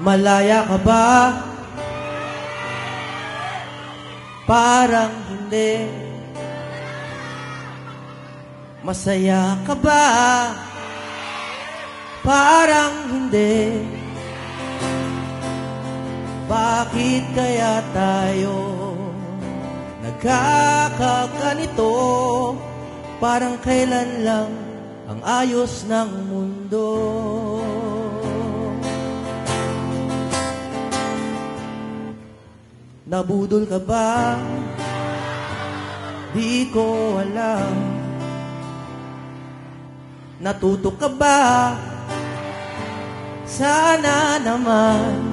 Malaya ka ba? Parang hindi. Masaya ka ba? Parang hindi. Bakit kaya tayo nagkakaganito? Parang kailan lang ang ayos ng mundo. Nabudol ka ba? Di ko alam. Natuto ka ba? Sana naman.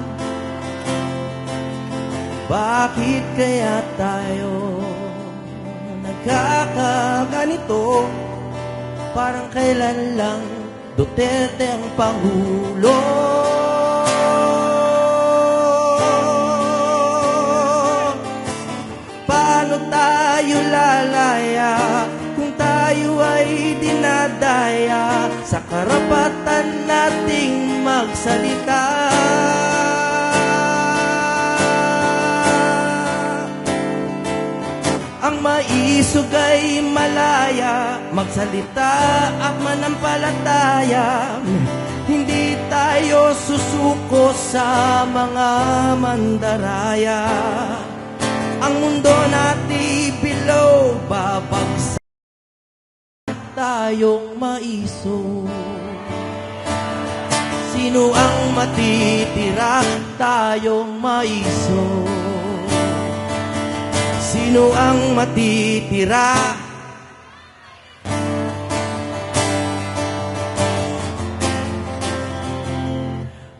Bakit kaya tayo nagkakaganito? Parang kailan lang Duterte ang Pangulo. Paano tayo lalaya kung tayo ay dinadaya sa karapatan nating magsalita? Ang maisog ay malaya, magsalita at manampalataya. Hindi tayo susuko sa mga mandaraya. Ang mundo natin below, babagsak tayong maisog. Sino ang matitira? Tayong maisog. Sino ang matitira?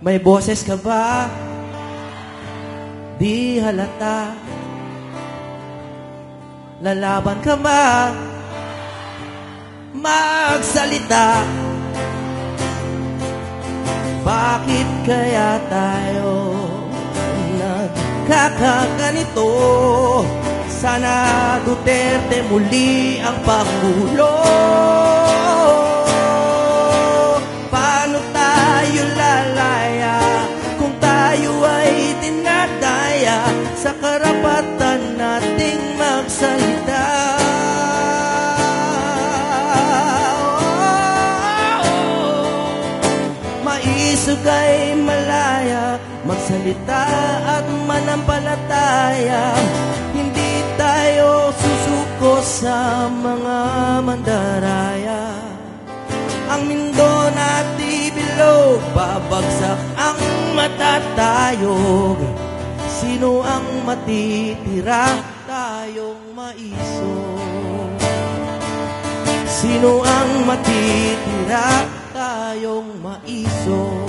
May boses ka ba? Di halata. Lalaban ka ba? Magsalita. Bakit kaya tayo nagkakaganito? Sana Duterte muli ang Pangulo. Paano tayo lalaya kung tayo ay dinadaya sa karapatan nating magsalita? Maisog ay malaya, magsalita at manampalataya. Hindi tayo susuko sa mga mandaraya. Ang mundo natin below, babagsak ang matatayog. Sino ang matitira? Tayong maisog. Sino ang matitira? Tayong maisog.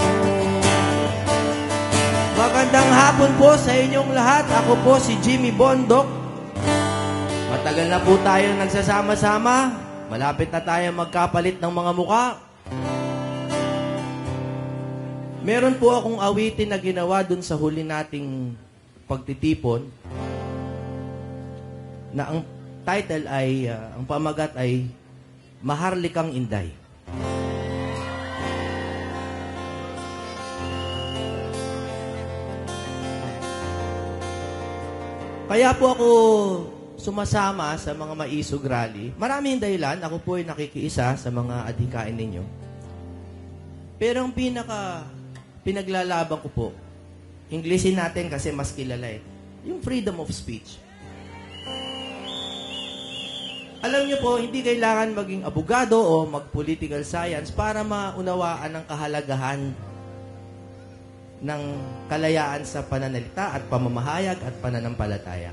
Magandang hapon po sa inyong lahat. Ako po si Jimmy Bondok. Matagal na po tayo nagsasama-sama. Malapit na tayo magkapalit ng mga muka. Meron po akong awitin na ginawa dun sa huli nating pagtitipon na ang title ay, ang pamagat ay Maharlikang Inday. Kaya po ako sumasama sa mga maisog rally. Maraming dahilan. Ako po ay nakikiisa sa mga adhikain ninyo. Pero ang pinaglalaban ko po, Englishin natin kasi mas kilala yung freedom of speech. Alam niyo po, hindi kailangan maging abogado o mag-political science para maunawaan ang kahalagahan ng kalayaan sa pananalita at pamamahayag at pananampalataya.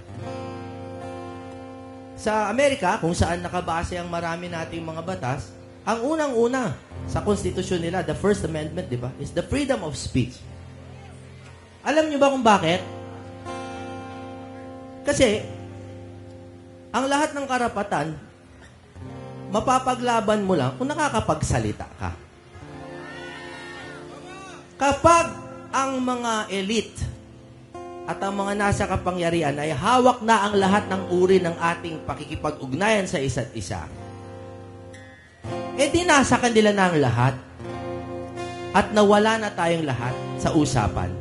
Sa Amerika, kung saan nakabase ang marami nating mga batas, ang unang-una sa konstitusyon nila, the First Amendment, di ba, is the freedom of speech. Alam niyo ba kung bakit? Kasi, ang lahat ng karapatan, mapapaglaban mo lang kung nakakapagsalita ka. Kapag ang mga elite at ang mga nasa kapangyarihan ay hawak na ang lahat ng uri ng ating pakikipag-ugnayan sa isa't isa, di nasa kanila na ang lahat at nawala na tayong lahat sa usapan.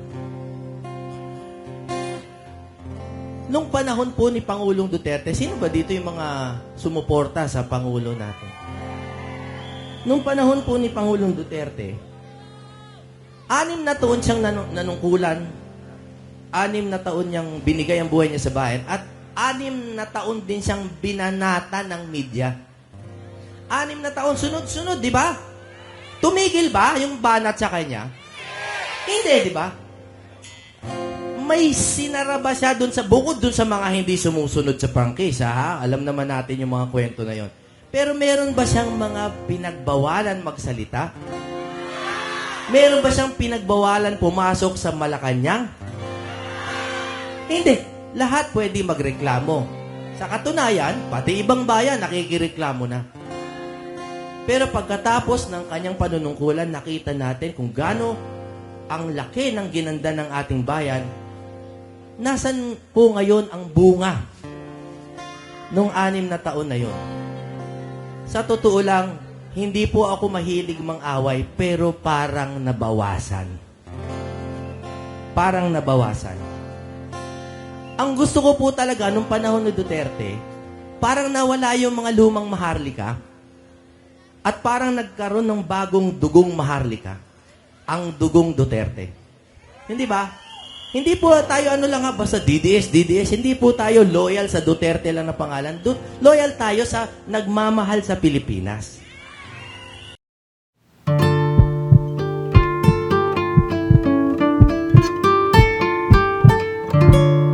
nung panahon po ni Pangulong Duterte, sino ba dito yung mga sumuporta sa Pangulo natin? Nung panahon po ni Pangulong Duterte, 6 na taon siyang nanungkulan, 6 na taon niyang binigay ang buhay niya sa bayan, at 6 na taon din siyang binanata ng media. 6 na taon, sunod-sunod, di ba? Tumigil ba yung banat sa kanya? Hindi, di ba? May sinara ba siya dun sa, bukod dun sa mga hindi sumusunod sa prangkisa, ha? Alam naman natin yung mga kwento na yon. Pero meron ba siyang mga pinagbawalan magsalita? Meron ba siyang pinagbawalan pumasok sa Malacanang? Hindi. Lahat pwede magreklamo. Sa katunayan, pati ibang bayan nakikireklamo na. Pero pagkatapos ng kanyang panunungkulan, nakita natin kung gaano ang laki ng ginanda ng ating bayan. Nasaan po ngayon ang bunga nung 6 na taon na yon? Sa totoo lang, hindi po ako mahilig mang-away, pero parang nabawasan. Parang nabawasan. Ang gusto ko po talaga nung panahon ni Duterte, parang nawala yung mga lumang Maharlika at parang nagkaroon ng bagong dugong Maharlika, ang dugong Duterte. Hindi ba? Hindi po tayo basta DDS. Hindi po tayo loyal sa Duterte lang na pangalan. Loyal tayo sa nagmamahal sa Pilipinas.